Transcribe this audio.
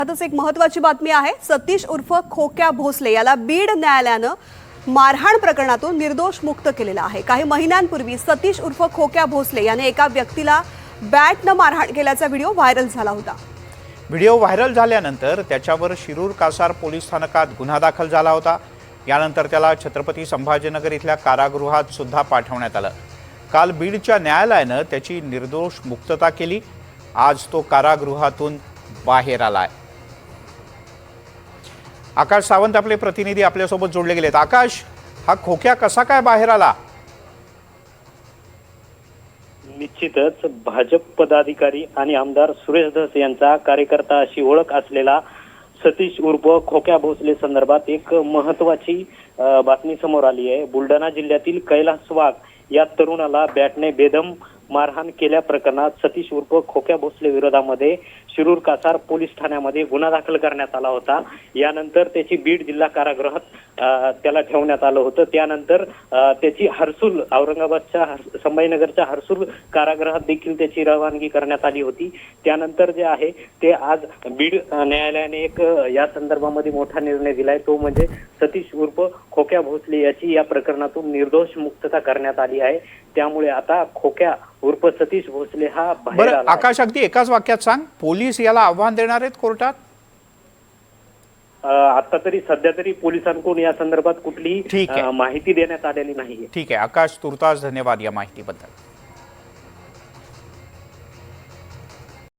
आताच एक महत्त्वाची बातमी आहे। सतीश उर्फ खोक्या भोसले याला बीड न्यायालयानं मारहाण प्रकरणातून निर्दोष मुक्त केलेला आहे। काही महिन्यांपूर्वी सतीश उर्फ खोक्या भोसले याने एका व्यक्तीला बॅटनं मारहाण केल्याचा व्हिडिओ व्हायरल झाला होता। व्हिडिओ व्हायरल झाल्यानंतर त्याच्यावर शिरूर कासार पोलीस स्थानकात गुन्हा दाखल झाला होता। यानंतर त्याला छत्रपती संभाजीनगर इथल्या कारागृहात सुद्धा पाठवण्यात आलं। काल बीडच्या न्यायालयानं त्याची निर्दोष मुक्तता केली। आज तो कारागृहातून बाहेर आलाय। आकाश सावंत आपले प्रतिनिधी आपल्यासोबत जोडले गेलेत। आकाश, हा खोक्या कसा काय बाहेर आला? निश्चितच भाजप पदाधिकारी आणि आमदार सुरेश धस यांचा कार्यकर्ता अशी ओळख असलेला सतीश उर्फ खोक्या भोसले संदर्भात एक महत्वाची बातमी समोर आली आहे। बुलढाणा जिल्ह्यातील कैलास वाघ या तरुणाला बॅटने बेदम मारहाण केल्या प्रकरणात सतीश उर्फ खोक्या भोसले विरोधामध्ये शिरूर कासार पोलीस ठाण्यामध्ये गुन्हा दाखल करण्यात आला होता। यानंतर त्याची बीड जिल्हा कारागृहात त्याला ठेवण्यात आलं होतं। त्यानंतर त्याची हर्सूल औरंगाबादच्या संभाजीनगरच्या हर्सूल कारागृहात देखील त्याची रवानगी करण्यात आली होती। त्यानंतर जे आहे ते आज बीड न्यायालयाने एक या संदर्भामध्ये मोठा निर्णय दिलाय, तो म्हणजे सतीश उर्फ खोक्या भोसले याची या प्रकरणातून निर्दोष मुक्तता करण्यात आली आहे। त्यामुळे आता खोक्या उर्फ सतीश भोसले हा बाहेर आला। आकाश, अगदी एकाच वाक्यात सांग, पोलीस याला आव्हान देणार आहेत कोर्टात? आता तरी सध्या तरी पोलिसांकडून या संदर्भात कुठलीही माहिती देण्यात आलेली नाहीये। ठीक आहे आकाश, तुर्तास धन्यवाद या माहितीबद्दल।